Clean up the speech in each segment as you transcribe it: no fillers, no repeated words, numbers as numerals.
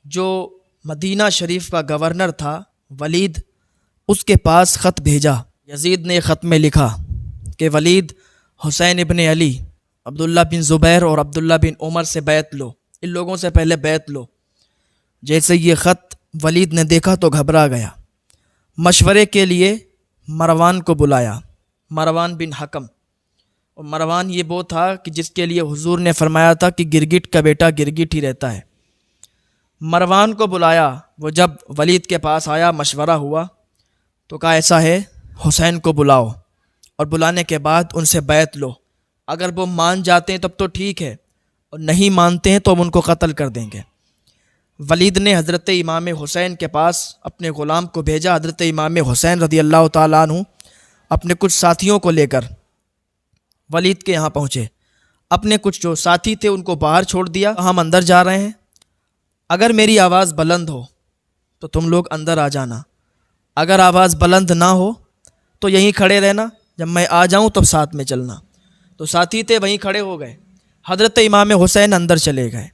جو مدینہ شریف کا گورنر تھا ولید، اس کے پاس خط بھیجا۔ یزید نے خط میں لکھا کہ ولید، حسین ابن علی، عبداللہ بن زبیر اور عبداللہ بن عمر سے بیعت لو، ان لوگوں سے پہلے بیعت لو۔ جیسے یہ خط ولید نے دیکھا تو گھبرا گیا، مشورے کے لیے مروان کو بلایا، مروان بن حکم۔ اور مروان یہ وہ تھا کہ جس کے لیے حضور نے فرمایا تھا کہ گرگٹ کا بیٹا گرگٹ ہی رہتا ہے۔ مروان کو بلایا، وہ جب ولید کے پاس آیا، مشورہ ہوا تو کہا ایسا ہے، حسین کو بلاؤ اور بلانے کے بعد ان سے بیعت لو، اگر وہ مان جاتے ہیں تب تو ٹھیک ہے، اور نہیں مانتے ہیں تو ہم ان کو قتل کر دیں گے۔ ولید نے حضرت امام حسین کے پاس اپنے غلام کو بھیجا۔ حضرت امام حسین رضی اللہ تعالیٰ عنہ اپنے کچھ ساتھیوں کو لے کر ولید کے یہاں پہنچے۔ اپنے کچھ جو ساتھی تھے ان کو باہر چھوڑ دیا، ہم اندر جا رہے ہیں، اگر میری آواز بلند ہو تو تم لوگ اندر آ جانا، اگر آواز بلند نہ ہو تو یہیں کھڑے رہنا، جب میں آ جاؤں تب ساتھ میں چلنا۔ تو ساتھی تھے وہیں کھڑے ہو گئے، حضرت امام حسین اندر چلے گئے۔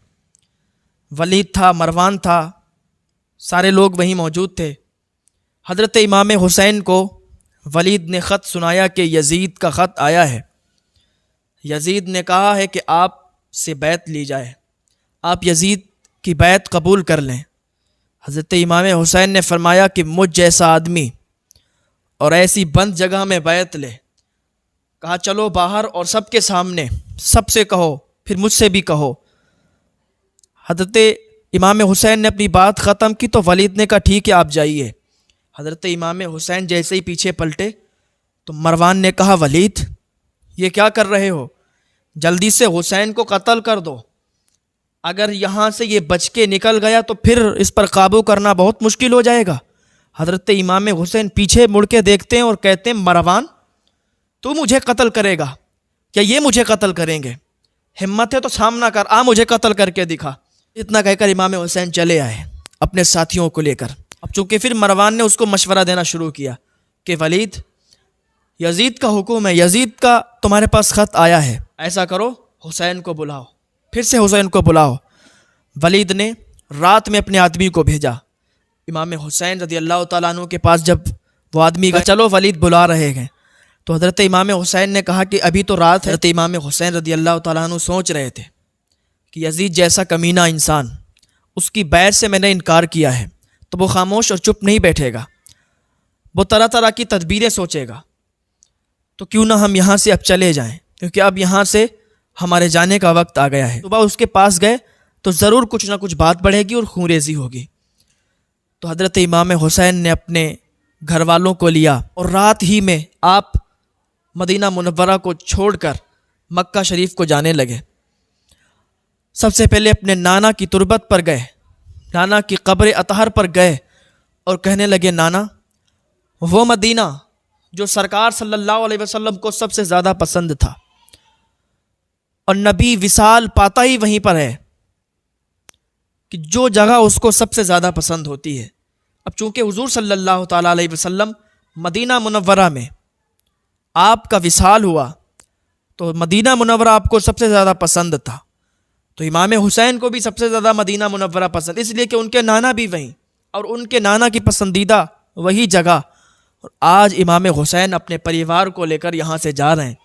ولید تھا، مروان تھا، سارے لوگ وہیں موجود تھے۔ حضرت امام حسین کو ولید نے خط سنایا کہ یزید کا خط آیا ہے، یزید نے کہا ہے کہ آپ سے بیعت لی جائے، آپ یزید کی بیعت قبول کر لیں۔ حضرت امام حسین نے فرمایا کہ مجھ جیسا آدمی اور ایسی بند جگہ میں بیعت لے، کہا چلو باہر اور سب کے سامنے سب سے کہو، پھر مجھ سے بھی کہو۔ حضرت امام حسین نے اپنی بات ختم کی تو ولید نے کہا ٹھیک ہے آپ جائیے۔ حضرت امام حسین جیسے ہی پیچھے پلٹے تو مروان نے کہا ولید یہ کیا کر رہے ہو، جلدی سے حسین کو قتل کر دو، اگر یہاں سے یہ بچ کے نکل گیا تو پھر اس پر قابو کرنا بہت مشکل ہو جائے گا۔ حضرت امام حسین پیچھے مڑ کے دیکھتے ہیں اور کہتے ہیں مروان تو مجھے قتل کرے گا کیا یہ مجھے قتل کریں گے؟ ہمت ہے تو سامنا کر، آ مجھے قتل کر کے دکھا۔ اتنا کہہ کر امام حسین چلے آئے اپنے ساتھیوں کو لے کر۔ اب چونکہ پھر مروان نے اس کو مشورہ دینا شروع کیا کہ ولید یزید کا حکم ہے، یزید کا تمہارے پاس خط آیا ہے، ایسا کرو حسین کو بلاؤ، پھر سے حسین کو بلاؤ۔ ولید نے رات میں اپنے آدمی کو بھیجا امام حسین رضی اللہ تعالیٰ عنہ کے پاس۔ جب وہ آدمی کہا چلو ولید بلا رہے ہیں تو حضرت امام حسین نے کہا کہ ابھی تو رات ہے۔ حضرت امام حسین رضی اللہ تعالیٰ عنہ سوچ رہے تھے کہ یزید جیسا کمینہ انسان، اس کی بیعت سے میں نے انکار کیا ہے تو وہ خاموش اور چپ نہیں بیٹھے گا، وہ طرح طرح کی تدبیریں سوچے گا، تو کیوں نہ ہم یہاں سے اب چلے جائیں، کیونکہ اب یہاں سے ہمارے جانے کا وقت آ گیا ہے۔ صبح اس کے پاس گئے تو ضرور کچھ نہ کچھ بات بڑھے گی اور خون ریزی ہوگی۔ تو حضرت امام حسین نے اپنے گھر والوں کو لیا اور رات ہی میں آپ مدینہ منورہ کو چھوڑ کر مکہ شریف کو جانے لگے۔ سب سے پہلے اپنے نانا کی تربت پر گئے، نانا کی قبر اطہر پر گئے اور کہنے لگے نانا، وہ مدینہ جو سرکار صلی اللہ علیہ وسلم کو سب سے زیادہ پسند تھا اور نبی وصال پاتا ہی وہیں پر ہے کہ جو جگہ اس کو سب سے زیادہ پسند ہوتی ہے۔ اب چونکہ حضور صلی اللہ تعالیٰ علیہ وسلم مدینہ منورہ میں آپ کا وصال ہوا تو مدینہ منورہ آپ کو سب سے زیادہ پسند تھا، تو امام حسین کو بھی سب سے زیادہ مدینہ منورہ پسند، اس لیے کہ ان کے نانا بھی وہیں اور ان کے نانا کی پسندیدہ وہی جگہ۔ اور آج امام حسین اپنے پریوار کو لے کر یہاں سے جا رہے ہیں،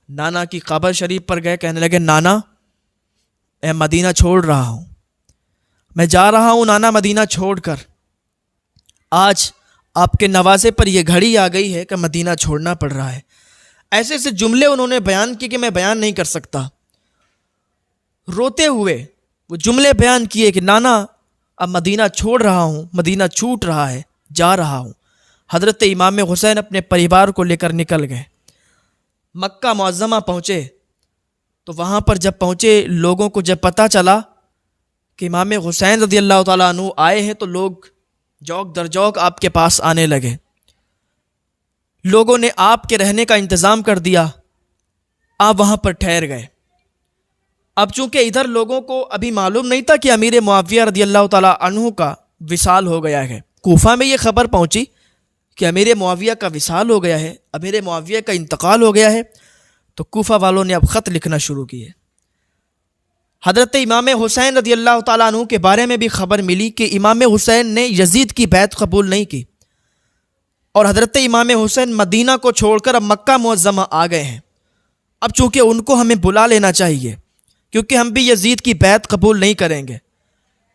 نانا کی قبر شریف پر گئے، کہنے لگے نانا میں مدینہ چھوڑ رہا ہوں، میں جا رہا ہوں نانا مدینہ چھوڑ کر، آج آپ کے نوازے پر یہ گھڑی آ گئی ہے کہ مدینہ چھوڑنا پڑ رہا ہے۔ ایسے ایسے جملے انہوں نے بیان کیے کہ میں بیان نہیں کر سکتا، روتے ہوئے وہ جملے بیان کیے کہ نانا اب مدینہ چھوڑ رہا ہوں، مدینہ چھوٹ رہا ہے، جا رہا ہوں۔ حضرت امام حسین اپنے پریوار کو لے کر نکل گئے، مکہ معظمہ پہنچے تو وہاں پر جب پہنچے لوگوں کو جب پتہ چلا کہ امام حسین رضی اللہ تعالیٰ عنہ آئے ہیں تو لوگ جوک در جوک آپ کے پاس آنے لگے، لوگوں نے آپ کے رہنے کا انتظام کر دیا، آپ وہاں پر ٹھہر گئے۔ اب چونکہ ادھر لوگوں کو ابھی معلوم نہیں تھا کہ امیر معاویہ رضی اللہ تعالیٰ عنہ کا وصال ہو گیا ہے، کوفہ میں یہ خبر پہنچی کہ امیر معاویہ کا وصال ہو گیا ہے، امیر معاویہ کا انتقال ہو گیا ہے، تو کوفہ والوں نے اب خط لکھنا شروع کیے۔ حضرت امام حسین رضی اللہ تعالیٰ عنہ کے بارے میں بھی خبر ملی کہ امام حسین نے یزید کی بیعت قبول نہیں کی، اور حضرت امام حسین مدینہ کو چھوڑ کر اب مکہ معظمہ آ گئے ہیں۔ اب چونکہ ان کو ہمیں بلا لینا چاہیے، کیونکہ ہم بھی یزید کی بیعت قبول نہیں کریں گے۔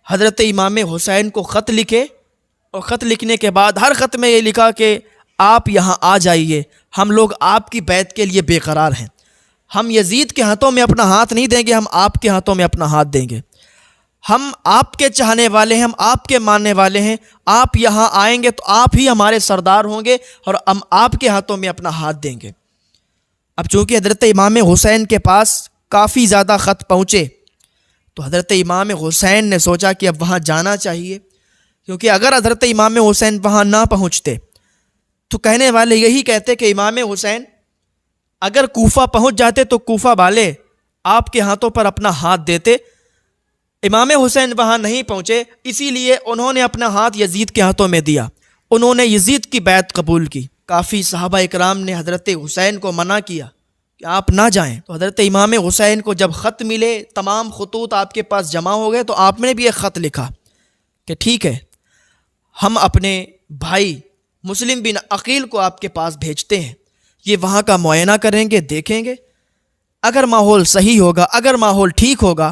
حضرت امام حسین کو خط لکھے، اور خط لکھنے کے بعد ہر خط میں یہ لکھا کہ آپ یہاں آ جائیے، ہم لوگ آپ کی بیعت کے لیے بے قرار ہیں، ہم یزید کے ہاتھوں میں اپنا ہاتھ نہیں دیں گے، ہم آپ کے ہاتھوں میں اپنا ہاتھ دیں گے، ہم آپ کے چاہنے والے ہیں، ہم آپ کے ماننے والے ہیں، آپ یہاں آئیں گے تو آپ ہی ہمارے سردار ہوں گے اور ہم آپ کے ہاتھوں میں اپنا ہاتھ دیں گے۔ اب چونکہ حضرت امام حسین کے پاس کافی زیادہ خط پہنچے تو حضرت امام حسین نے سوچا کہ اب وہاں جانا چاہیے، کیونکہ اگر حضرت امام حسین وہاں نہ پہنچتے تو کہنے والے یہی کہتے کہ امام حسین اگر کوفہ پہنچ جاتے تو کوفہ والے آپ کے ہاتھوں پر اپنا ہاتھ دیتے۔ امام حسین وہاں نہیں پہنچے، اسی لیے انہوں نے اپنا ہاتھ یزید کے ہاتھوں میں دیا، انہوں نے یزید کی بیعت قبول کی۔ کافی صحابہ اکرام نے حضرت حسین کو منع کیا کہ آپ نہ جائیں، تو حضرت امام حسین کو جب خط ملے، تمام خطوط آپ کے پاس جمع ہو گئے، تو آپ نے بھی ایک خط لکھا کہ ٹھیک ہے، ہم اپنے بھائی مسلم بن عقیل کو آپ کے پاس بھیجتے ہیں، یہ وہاں کا معائنہ کریں گے، دیکھیں گے، اگر ماحول صحیح ہوگا، اگر ماحول ٹھیک ہوگا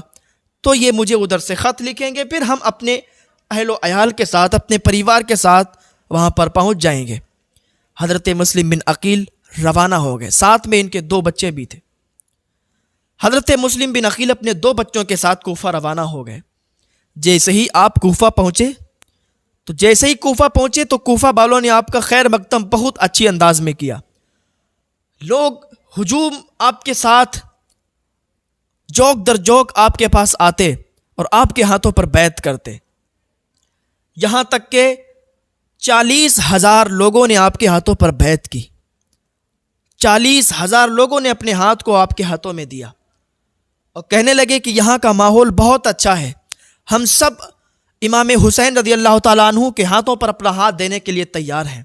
تو یہ مجھے ادھر سے خط لکھیں گے، پھر ہم اپنے اہل و عیال کے ساتھ، اپنے پریوار کے ساتھ وہاں پر پہنچ جائیں گے۔ حضرت مسلم بن عقیل روانہ ہو گئے، ساتھ میں ان کے 2 بچے بھی تھے۔ حضرت مسلم بن عقیل اپنے 2 بچوں کے ساتھ کوفہ روانہ ہو گئے۔ جیسے ہی آپ کوفہ پہنچے تو کوفہ والوں نے آپ کا خیر مقدم بہت اچھی انداز میں کیا، لوگ ہجوم آپ کے ساتھ جوک در جوک آپ کے پاس آتے اور آپ کے ہاتھوں پر بیعت کرتے، یہاں تک کہ 40,000 لوگوں نے آپ کے ہاتھوں پر بیعت کی، 40,000 لوگوں نے اپنے ہاتھ کو آپ کے ہاتھوں میں دیا اور کہنے لگے کہ یہاں کا ماحول بہت اچھا ہے، ہم سب امام حسین رضی اللہ تعالیٰ عنہ کے ہاتھوں پر اپنا ہاتھ دینے کے لیے تیار ہیں۔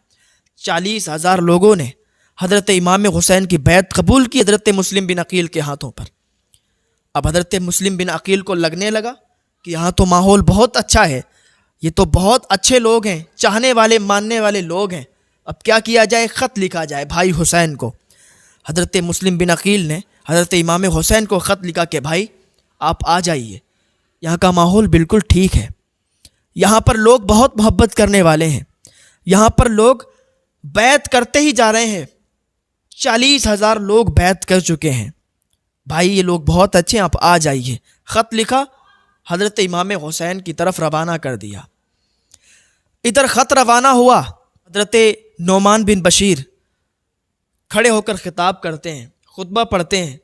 40,000 لوگوں نے حضرت امام حسین کی بیعت قبول کی حضرت مسلم بن عقیل کے ہاتھوں پر۔ اب حضرت مسلم بن عقیل کو لگنے لگا کہ یہاں تو ماحول بہت اچھا ہے، یہ تو بہت اچھے لوگ ہیں، چاہنے والے ماننے والے لوگ ہیں، اب کیا کیا جائے، خط لکھا جائے بھائی حسین کو۔ حضرت مسلم بن عقیل نے حضرت امام حسین کو خط لکھا کہ بھائی آپ آ جائیے، یہاں کا ماحول بالکل ٹھیک ہے، یہاں پر لوگ بہت محبت کرنے والے ہیں، یہاں پر لوگ بیعت کرتے ہی جا رہے ہیں، 40,000 لوگ بیعت کر چکے ہیں، بھائی یہ لوگ بہت اچھے ہیں، آپ آ جائیے۔ خط لکھا، حضرت امام حسین کی طرف روانہ کر دیا۔ ادھر خط روانہ ہوا، حضرت نعمان بن بشیر کھڑے ہو کر خطاب کرتے ہیں، خطبہ پڑھتے ہیں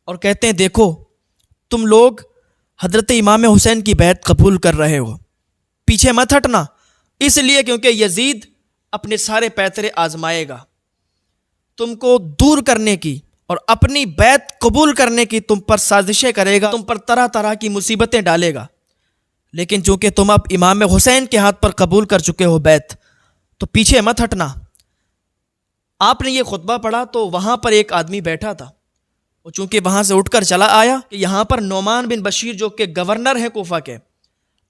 اور کہتے ہیں دیکھو تم لوگ حضرت امام حسین کی بیعت قبول کر رہے ہو، پیچھے مت ہٹنا، اس لیے کیونکہ یزید اپنے سارے پیترے آزمائے گا، تم کو دور کرنے کی اور اپنی بیعت قبول کرنے کی تم پر سازشیں کرے گا، تم پر طرح طرح کی مصیبتیں ڈالے گا، لیکن چونکہ تم اب امام حسین کے ہاتھ پر قبول کر چکے ہو بیعت، تو پیچھے مت ہٹنا۔ آپ نے یہ خطبہ پڑھا تو وہاں پر ایک آدمی بیٹھا تھا، وہ چونکہ وہاں سے اٹھ کر چلا آیا کہ یہاں پر نعمان بن بشیر جو کہ گورنر ہیں کوفہ کے،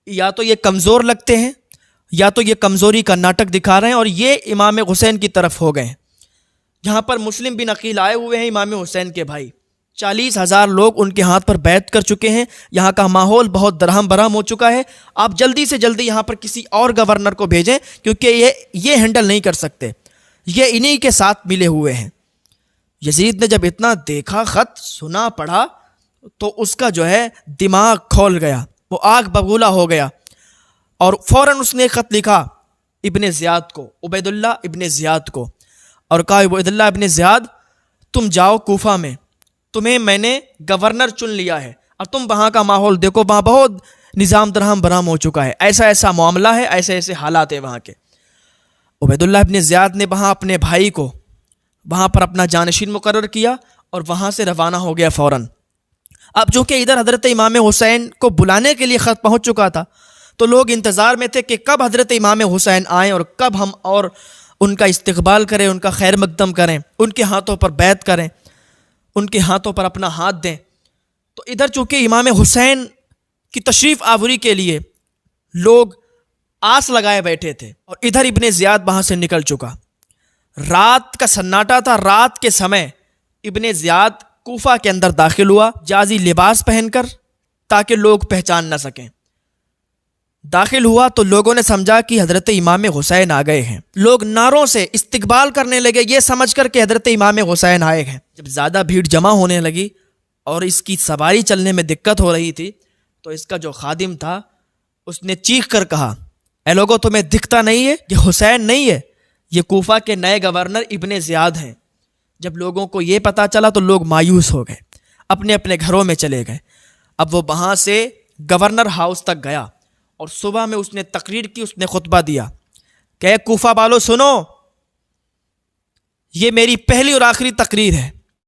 یا تو یہ کمزور لگتے ہیں یا تو یہ کمزوری کا ناٹک دکھا رہے ہیں اور یہ امام حسین کی طرف ہو گئے ہیں۔ یہاں پر مسلم بن عقیل آئے ہوئے ہیں امام حسین کے بھائی، 40,000 لوگ ان کے ہاتھ پر بیعت کر چکے ہیں، یہاں کا ماحول بہت درہم برہم ہو چکا ہے، آپ جلدی سے جلدی یہاں پر کسی اور گورنر کو بھیجیں کیونکہ یہ ہینڈل نہیں کر سکتے، یہ انہی کے ساتھ ملے ہوئے ہیں۔ یزید نے جب اتنا دیکھا، خط سنا پڑھا، تو اس کا جو ہے دماغ کھول گیا، وہ آگ ببولا ہو گیا اور فوراً اس نے خط لکھا ابن زیاد کو، عبید اللہ ابن زیاد کو، اور کہا عبید اللہ ابن زیاد تم جاؤ کوفہ میں، تمہیں میں نے گورنر چن لیا ہے، اور تم وہاں کا ماحول دیکھو، وہاں بہت نظام درہم برہم ہو چکا ہے، ایسا ایسا معاملہ ہے، ایسے ایسے حالات ہیں وہاں کے۔ عبید اللہ ابن زیاد نے وہاں اپنے بھائی کو وہاں پر اپنا جانشین مقرر کیا اور وہاں سے روانہ ہو گیا فوراً۔ اب جو کہ ادھر حضرت امام حسین کو بلانے کے لیے خط پہنچ چکا تھا، تو لوگ انتظار میں تھے کہ کب حضرت امام حسین آئیں اور کب ہم اور ان کا استقبال کریں، ان کا خیر مقدم کریں، ان کے ہاتھوں پر بیعت کریں، ان کے ہاتھوں پر اپنا ہاتھ دیں۔ تو ادھر چونکہ امام حسین کی تشریف آوری کے لیے لوگ آس لگائے بیٹھے تھے، اور ادھر ابن زیاد وہاں سے نکل چکا، رات کا سناٹا تھا، رات کے سمے ابن زیاد کوفہ کے اندر داخل ہوا جازی لباس پہن کر تاکہ لوگ پہچان نہ سکیں۔ داخل ہوا تو لوگوں نے سمجھا کہ حضرت امام حسین آ گئے ہیں، لوگ نعروں سے استقبال کرنے لگے یہ سمجھ کر کہ حضرت امام حسین آئے ہیں۔ جب زیادہ بھیڑ جمع ہونے لگی اور اس کی سواری چلنے میں دقت ہو رہی تھی تو اس کا جو خادم تھا اس نے چیخ کر کہا، اے لوگوں تمہیں دکھتا نہیں ہے یہ حسین نہیں ہے، یہ کوفہ کے نئے گورنر ابن زیاد ہیں۔ جب لوگوں کو یہ پتا چلا تو لوگ مایوس ہو گئے، اپنے اپنے گھروں میں چلے گئے۔ اب وہ وہاں سے گورنر ہاؤس تک گیا اور صبح میں اس نے تقریر کی، اس نے خطبہ دیا کہ اے کوفہ والو سنو، یہ میری پہلی اور آخری تقریر ہے،